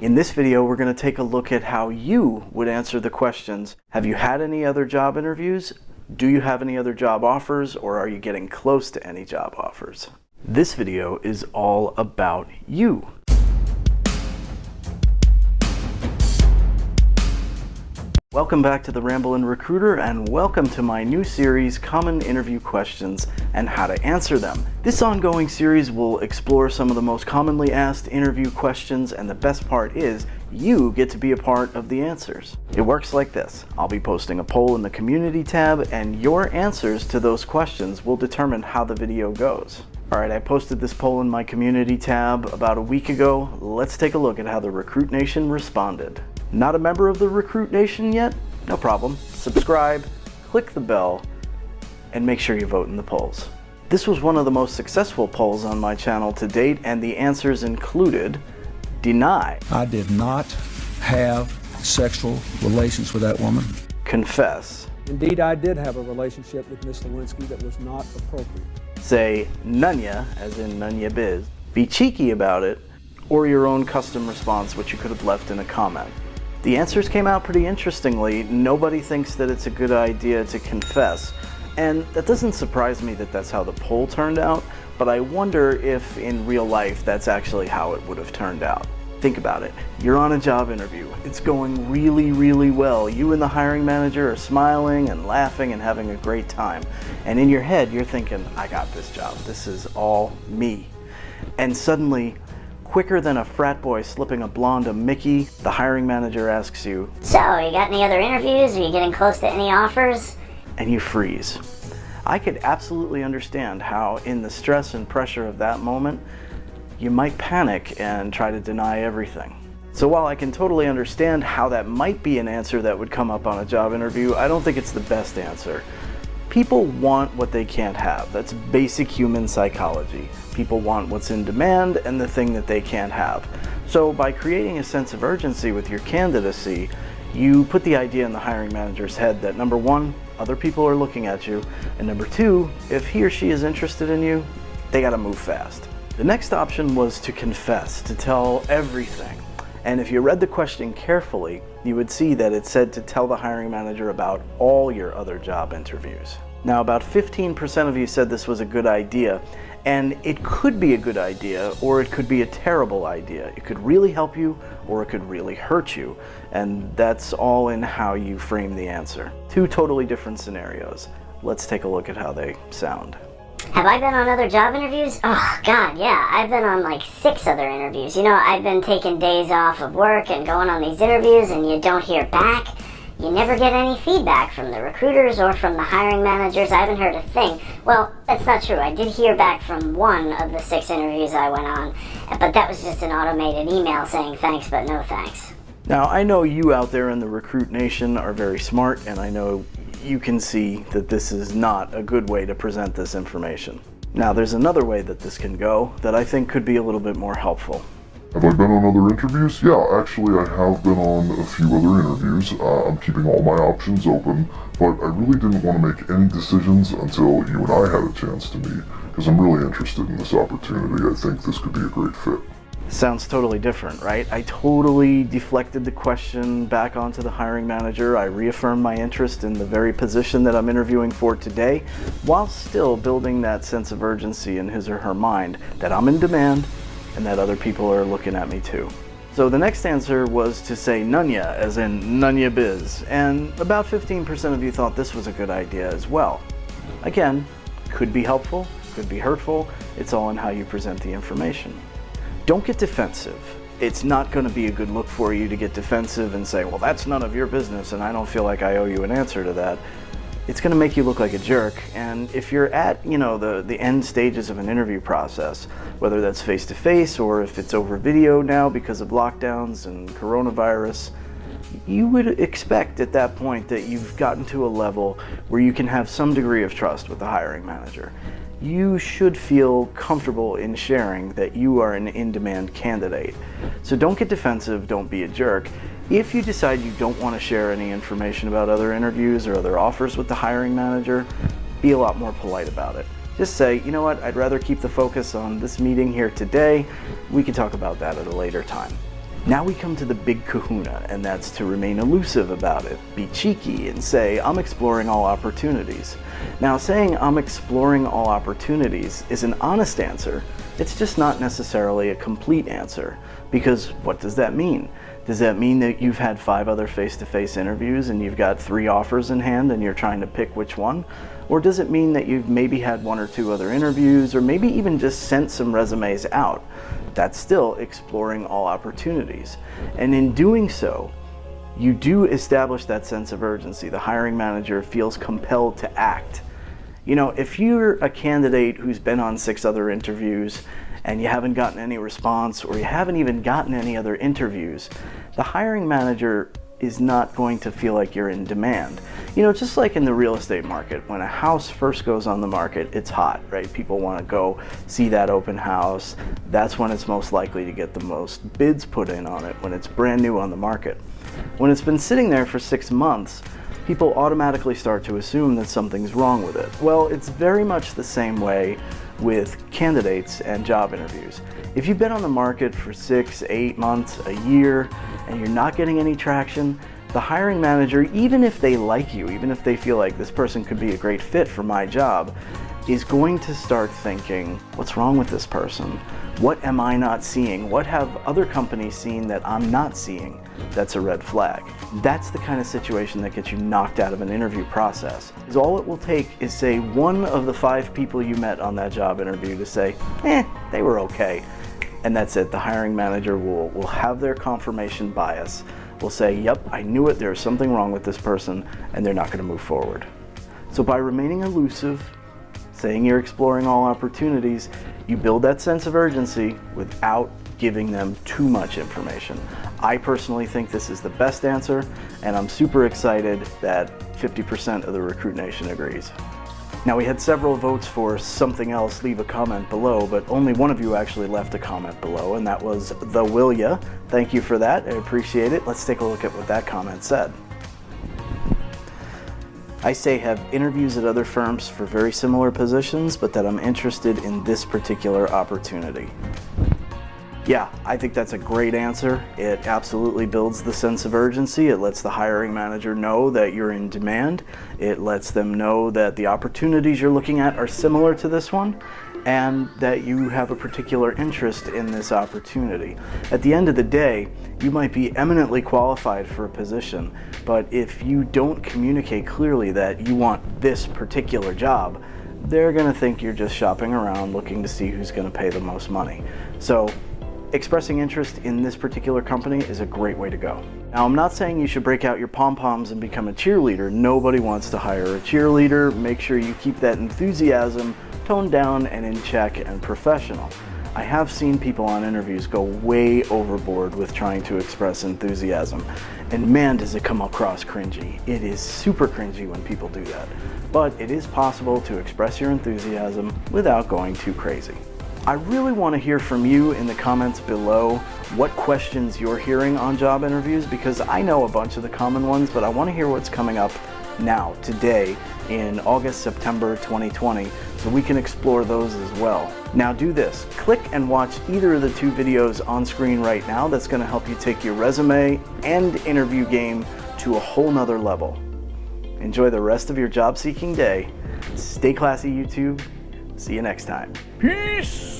In this video, we're going to take a look at how you would answer the questions. Have you had any other job interviews? Do you have any other job offers, or are you getting close to any job offers? This video is all about you. Welcome back to the Ramblin' Recruiter, and welcome to my new series, Common Interview Questions and How to Answer Them. This ongoing series will explore some of the most commonly asked interview questions, and the best part is you get to be a part of the answers. It works like this. I'll be posting a poll in the community tab, and your answers to those questions will determine how the video goes. Alright, I posted this poll in my community tab about a week ago. Let's take a look at how the Recruit Nation responded. Not a member of the Recruit Nation yet? No problem. Subscribe, click the bell, and make sure you vote in the polls. This was one of the most successful polls on my channel to date, and the answers included deny. I did not have sexual relations with that woman. Confess. Indeed, I did have a relationship with Ms. Lewinsky that was not appropriate. Say nunya, as in nunya biz. Be cheeky about it, or your own custom response, which you could have left in a comment. The answers came out pretty interestingly. Nobody thinks that it's a good idea to confess. And that doesn't surprise me that that's how the poll turned out, but I wonder if in real life that's actually how it would have turned out. Think about it. You're on a job interview. It's going really, really well. You and the hiring manager are smiling and laughing and having a great time. And in your head, you're thinking, I got this job. This is all me. And suddenly, quicker than a frat boy slipping a blonde a Mickey, the hiring manager asks you, "So, you got any other interviews? Are you getting close to any offers?" And you freeze. I could absolutely understand how, in the stress and pressure of that moment, you might panic and try to deny everything. So while I can totally understand how that might be an answer that would come up on a job interview, I don't think it's the best answer. People want what they can't have. That's basic human psychology. People want what's in demand and the thing that they can't have. So by creating a sense of urgency with your candidacy, you put the idea in the hiring manager's head that number one, other people are looking at you, and number two, if he or she is interested in you, they gotta move fast. The next option was to confess, to tell everything. And if you read the question carefully, you would see that it said to tell the hiring manager about all your other job interviews. Now, about 15% of you said this was a good idea, and it could be a good idea, or it could be a terrible idea. It could really help you, or it could really hurt you, and that's all in how you frame the answer. Two totally different scenarios. Let's take a look at how they sound. Have I been on other job interviews? Oh, God, yeah. I've been on like 6 other interviews. You know, I've been taking days off of work and going on these interviews, and you don't hear back. You never get any feedback from the recruiters or from the hiring managers. I haven't heard a thing. Well, that's not true. I did hear back from one of the 6 interviews I went on, but that was just an automated email saying thanks, but no thanks. Now, I know you out there in the Recruit Nation are very smart, and I know you can see that this is not a good way to present this information. Now, there's another way that this can go that I think could be a little bit more helpful. Have I been on other interviews? Yeah, actually I have been on a few other interviews. I'm keeping all my options open, but I really didn't want to make any decisions until you and I had a chance to meet, because I'm really interested in this opportunity. I think this could be a great fit. Sounds totally different, right? I totally deflected the question back onto the hiring manager. I reaffirmed my interest in the very position that I'm interviewing for today, while still building that sense of urgency in his or her mind that I'm in demand and that other people are looking at me too. So the next answer was to say nunya, as in nunya biz, and about 15% of you thought this was a good idea as well. Again, could be helpful, could be hurtful. It's all in how you present the information. Don't get defensive. It's not going to be a good look for you to get defensive and say, well, that's none of your business and I don't feel like I owe you an answer to that. It's going to make you look like a jerk. And if you're at, the end stages of an interview process, whether that's face-to-face or if it's over video now because of lockdowns and coronavirus, you would expect at that point that you've gotten to a level where you can have some degree of trust with the hiring manager. You should feel comfortable in sharing that you are an in-demand candidate. So don't get defensive, don't be a jerk. If you decide you don't want to share any information about other interviews or other offers with the hiring manager, be a lot more polite about it. Just say, you know what, I'd rather keep the focus on this meeting here today. We can talk about that at a later time. Now we come to the big kahuna, and that's to remain elusive about it, be cheeky, and say, I'm exploring all opportunities. Now, saying I'm exploring all opportunities is an honest answer. It's just not necessarily a complete answer, because what does that mean? Does that mean that you've had 5 other face-to-face interviews and you've got 3 offers in hand and you're trying to pick which one? Or does it mean that you've maybe had 1 or 2 other interviews, or maybe even just sent some resumes out? That's still exploring all opportunities. And in doing so, you do establish that sense of urgency. The hiring manager feels compelled to act. You know, if you're a candidate who's been on 6 other interviews and you haven't gotten any response, or you haven't even gotten any other interviews, the hiring manager is not going to feel like you're in demand. You know, just like in the real estate market, when a house first goes on the market, it's hot, right? People want to go see that open house. That's when it's most likely to get the most bids put in on it, when it's brand new on the market. When it's been sitting there for 6 months, people automatically start to assume that something's wrong with it. Well, it's very much the same way with candidates and job interviews. If you've been on the market for 6, 8 months, a year, and you're not getting any traction, the hiring manager, even if they like you, even if they feel like this person could be a great fit for my job, is going to start thinking, what's wrong with this person? What am I not seeing? What have other companies seen that I'm not seeing? That's a red flag. That's the kind of situation that gets you knocked out of an interview process. Because all it will take is, say, 1 of the 5 people you met on that job interview to say, they were okay. And that's it. The hiring manager will have their confirmation bias. Will say, yep, I knew it, there's something wrong with this person, and they're not going to move forward. So by remaining elusive, saying you're exploring all opportunities, you build that sense of urgency without giving them too much information. I personally think this is the best answer, and I'm super excited that 50% of the Recruit Nation agrees. Now, we had several votes for something else, leave a comment below, but only one of you actually left a comment below, and that was the Will Ya. Thank you for that, I appreciate it. Let's take a look at what that comment said. I say have interviews at other firms for very similar positions, but that I'm interested in this particular opportunity. Yeah, I think that's a great answer. It absolutely builds the sense of urgency. It lets the hiring manager know that you're in demand. It lets them know that the opportunities you're looking at are similar to this one, and that you have a particular interest in this opportunity. At the end of the day, you might be eminently qualified for a position, but if you don't communicate clearly that you want this particular job, they're gonna think you're just shopping around looking to see who's gonna pay the most money. So expressing interest in this particular company is a great way to go. Now, I'm not saying you should break out your pom-poms and become a cheerleader. Nobody wants to hire a cheerleader. Make sure you keep that enthusiasm toned down and in check and professional. I have seen people on interviews go way overboard with trying to express enthusiasm, and man, does it come across cringy. It is super cringy when people do that, but it is possible to express your enthusiasm without going too crazy. I really want to hear from you in the comments below what questions you're hearing on job interviews, because I know a bunch of the common ones, but I want to hear what's coming up now, today, in August, September 2020, so we can explore those as well. Now do this, click and watch either of the 2 videos on screen right now. That's going to help you take your resume and interview game to a whole nother level. Enjoy the rest of your job seeking day. Stay classy, YouTube. See you next time. Peace!